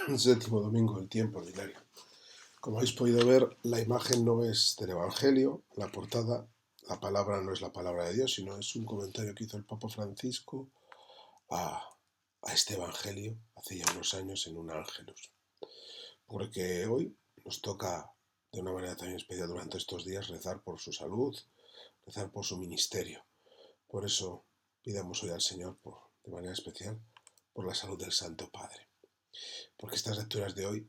Séptimo domingo del tiempo ordinario. Como habéis podido ver, la imagen no es del Evangelio, la portada, la palabra no es la palabra de Dios, sino es un comentario que hizo el Papa Francisco a, a este Evangelio hace ya unos años en un Ángelus. Porque hoy nos toca, de una manera también especial durante estos días, rezar por su salud, rezar por su ministerio. Por eso pidamos hoy al Señor, de manera especial, por la salud del Santo Padre. Porque estas lecturas de hoy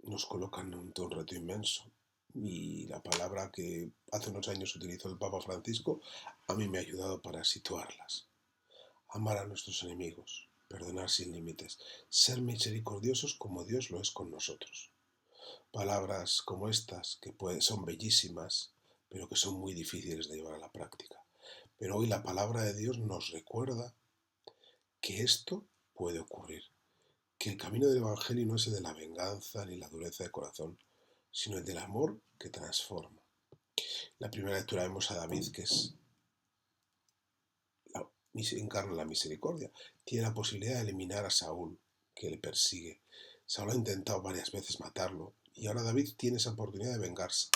nos colocan ante un reto inmenso. Y la palabra que hace unos años utilizó el Papa Francisco a mí me ha ayudado para situarlas. Amar a nuestros enemigos, perdonar sin límites, ser misericordiosos como Dios lo es con nosotros. Palabras como estas, que son bellísimas, pero que son muy difíciles de llevar a la práctica. Pero hoy la palabra de Dios nos recuerda que esto puede ocurrir, que el camino del Evangelio no es el de la venganza ni la dureza de corazón, sino el del amor que transforma. La primera lectura vemos a David, que encarna la misericordia. Tiene la posibilidad de eliminar a Saúl, que le persigue. Saúl ha intentado varias veces matarlo, y ahora David tiene esa oportunidad de vengarse,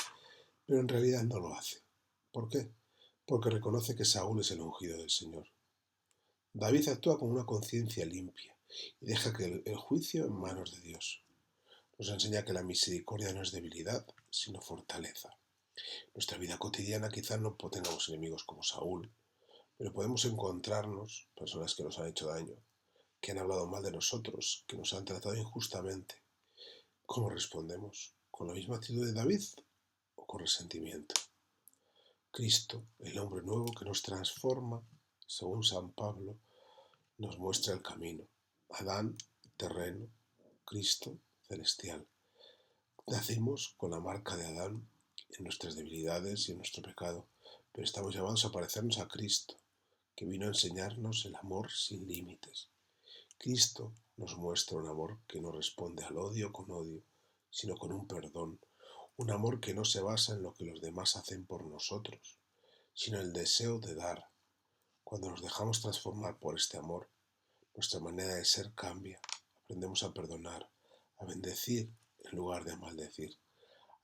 pero en realidad no lo hace. ¿Por qué? Porque reconoce que Saúl es el ungido del Señor. David actúa con una conciencia limpia y deja que el juicio en manos de Dios. Nos enseña que la misericordia no es debilidad, sino fortaleza. En nuestra vida cotidiana quizás no tengamos enemigos como Saúl, pero podemos encontrarnos personas que nos han hecho daño, que han hablado mal de nosotros, que nos han tratado injustamente. ¿Cómo respondemos? ¿Con la misma actitud de David o con resentimiento? Cristo, el hombre nuevo que nos transforma, según San Pablo, nos muestra el camino. Adán, terreno; Cristo, celestial. Nacimos con la marca de Adán en nuestras debilidades y en nuestro pecado, pero estamos llamados a parecernos a Cristo, que vino a enseñarnos el amor sin límites. Cristo nos muestra un amor que no responde al odio con odio, sino con un perdón, un amor que no se basa en lo que los demás hacen por nosotros, sino en el deseo de dar. Cuando nos dejamos transformar por este amor, nuestra manera de ser cambia. Aprendemos a perdonar, a bendecir en lugar de maldecir,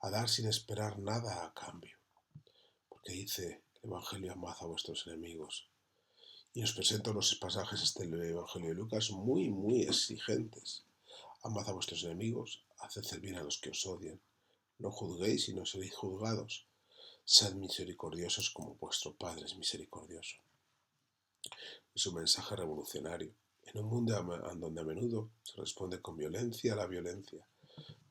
a dar sin esperar nada a cambio. Porque dice el Evangelio: amad a vuestros enemigos. Y nos presenta unos pasajes del Evangelio de Lucas muy exigentes. Amad a vuestros enemigos, haced el bien a los que os odian. No juzguéis y no seréis juzgados. Sed misericordiosos como vuestro Padre es misericordioso. Es un mensaje revolucionario. En un mundo donde a menudo se responde con violencia a la violencia,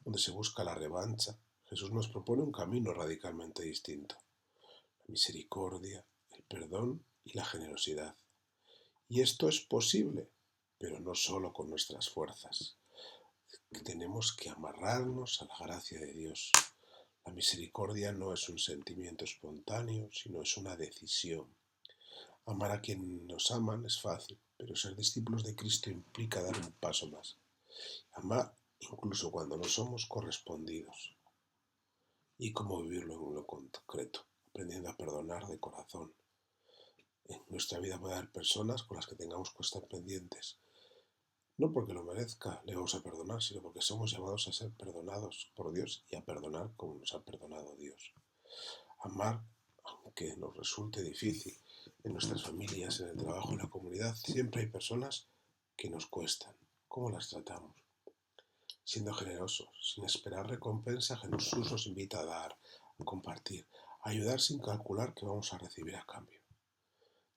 donde se busca la revancha, Jesús nos propone un camino radicalmente distinto: la misericordia, el perdón y la generosidad. Y esto es posible, pero no solo con nuestras fuerzas. Tenemos que amarrarnos a la gracia de Dios. La misericordia no es un sentimiento espontáneo, sino es una decisión. Amar a quien nos aman es fácil, pero ser discípulos de Cristo implica dar un paso más. Amar incluso cuando no somos correspondidos. ¿Y cómo vivirlo en lo concreto? Aprendiendo a perdonar de corazón. En nuestra vida puede haber personas con las que tengamos que estar pendientes. No porque lo merezca le vamos a perdonar, sino porque somos llamados a ser perdonados por Dios y a perdonar como nos ha perdonado Dios. Amar, aunque nos resulte difícil, en nuestras familias, en el trabajo, en la comunidad, siempre hay personas que nos cuestan. ¿Cómo las tratamos? Siendo generosos, sin esperar recompensa. Jesús nos invita a dar, a compartir, a ayudar sin calcular qué vamos a recibir a cambio.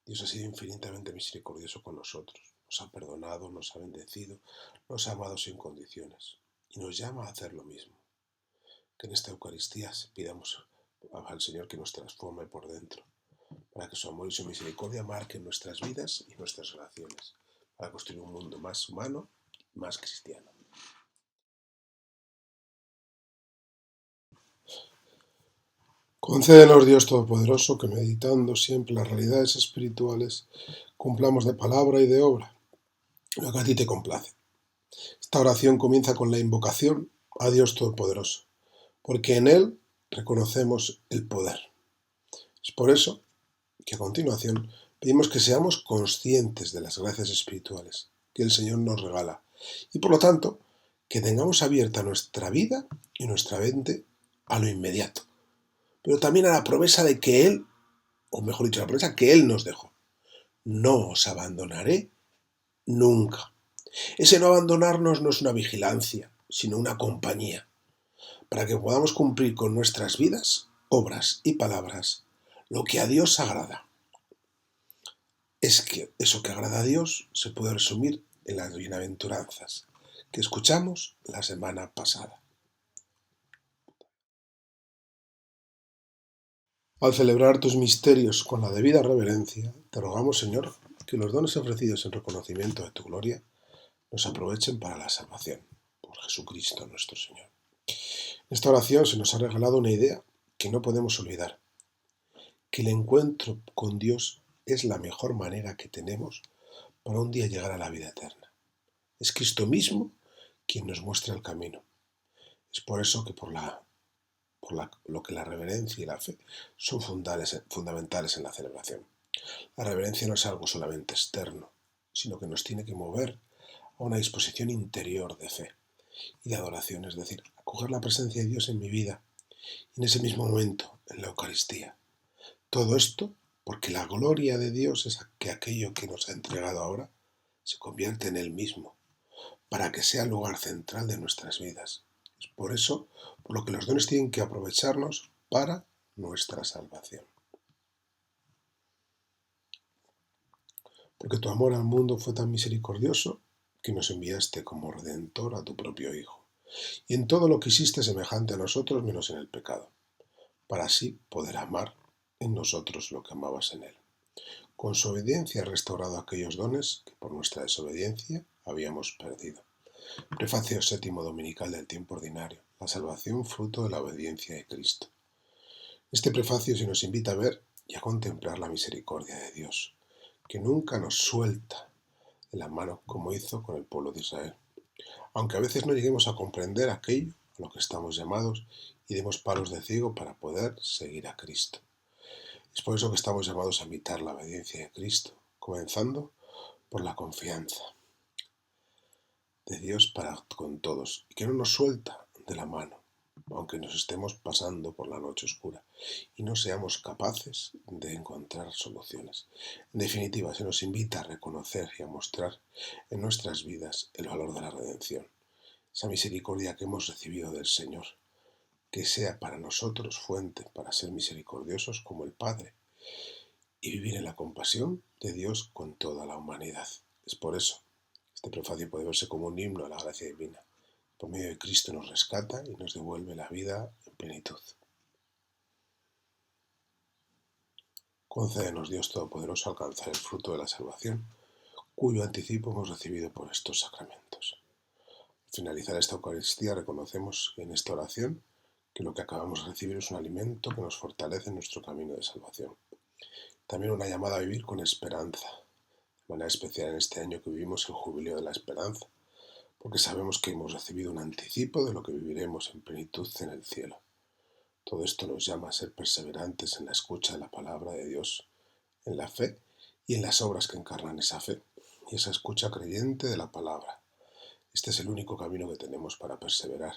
Dios ha sido infinitamente misericordioso con nosotros. Nos ha perdonado, nos ha bendecido, nos ha amado sin condiciones y nos llama a hacer lo mismo. Que en esta Eucaristía pidamos al Señor que nos transforme por dentro, para que su amor y su misericordia marquen nuestras vidas y nuestras relaciones, para construir un mundo más humano y más cristiano. Concédenos, Dios Todopoderoso, que meditando siempre las realidades espirituales, cumplamos de palabra y de obra lo que a ti te complace. Esta oración comienza con la invocación a Dios Todopoderoso, porque en Él reconocemos el poder. Es por eso que a continuación pedimos que seamos conscientes de las gracias espirituales que el Señor nos regala y, por lo tanto, que tengamos abierta nuestra vida y nuestra mente a lo inmediato, pero también a la promesa de que Él, o mejor dicho, la promesa que Él nos dejó. No os abandonaré nunca. Ese no abandonarnos no es una vigilancia, sino una compañía, para que podamos cumplir con nuestras vidas, obras y palabras lo que a Dios agrada. Es que eso que agrada a Dios se puede resumir en las bienaventuranzas que escuchamos la semana pasada. Al celebrar tus misterios con la debida reverencia, te rogamos, Señor, que los dones ofrecidos en reconocimiento de tu gloria nos aprovechen para la salvación, por Jesucristo nuestro Señor. En esta oración se nos ha regalado una idea que no podemos olvidar, que el encuentro con Dios es la mejor manera que tenemos para un día llegar a la vida eterna. Es Cristo mismo quien nos muestra el camino. Es por eso que lo que la reverencia y la fe son fundamentales en la celebración. La reverencia no es algo solamente externo, sino que nos tiene que mover a una disposición interior de fe y de adoración, es decir, acoger la presencia de Dios en mi vida y en ese mismo momento, en la Eucaristía. Todo esto porque la gloria de Dios es que aquello que nos ha entregado ahora se convierte en Él mismo, para que sea el lugar central de nuestras vidas. Es por eso por lo que los dones tienen que aprovecharnos para nuestra salvación. Porque tu amor al mundo fue tan misericordioso que nos enviaste como Redentor a tu propio Hijo, y en todo lo que hiciste semejante a nosotros menos en el pecado, para así poder amar en nosotros lo que amabas en Él. Con su obediencia has restaurado aquellos dones que por nuestra desobediencia habíamos perdido. Prefacio séptimo dominical del tiempo ordinario. La salvación fruto de la obediencia de Cristo. Este prefacio se nos invita a ver y a contemplar la misericordia de Dios, que nunca nos suelta de la mano como hizo con el pueblo de Israel. Aunque a veces no lleguemos a comprender aquello a lo que estamos llamados y demos palos de ciego para poder seguir a Cristo. Es por eso que estamos llamados a imitar la obediencia de Cristo, comenzando por la confianza de Dios para con todos y que no nos suelta de la mano, aunque nos estemos pasando por la noche oscura y no seamos capaces de encontrar soluciones. En definitiva, se nos invita a reconocer y a mostrar en nuestras vidas el valor de la redención, esa misericordia que hemos recibido del Señor, que sea para nosotros fuente para ser misericordiosos como el Padre y vivir en la compasión de Dios con toda la humanidad. Es por eso este prefacio puede verse como un himno a la gracia divina. Por medio de Cristo nos rescata y nos devuelve la vida en plenitud. Concédenos, Dios Todopoderoso, alcanzar el fruto de la salvación, cuyo anticipo hemos recibido por estos sacramentos. Al finalizar esta Eucaristía reconocemos en esta oración que lo que acabamos de recibir es un alimento que nos fortalece en nuestro camino de salvación. También una llamada a vivir con esperanza, de manera especial en este año que vivimos el Jubileo de la Esperanza, porque sabemos que hemos recibido un anticipo de lo que viviremos en plenitud en el cielo. Todo esto nos llama a ser perseverantes en la escucha de la palabra de Dios, en la fe y en las obras que encarnan esa fe y esa escucha creyente de la palabra. Este es el único camino que tenemos para perseverar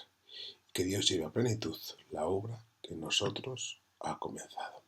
y que Dios lleve a plenitud la obra que en nosotros ha comenzado.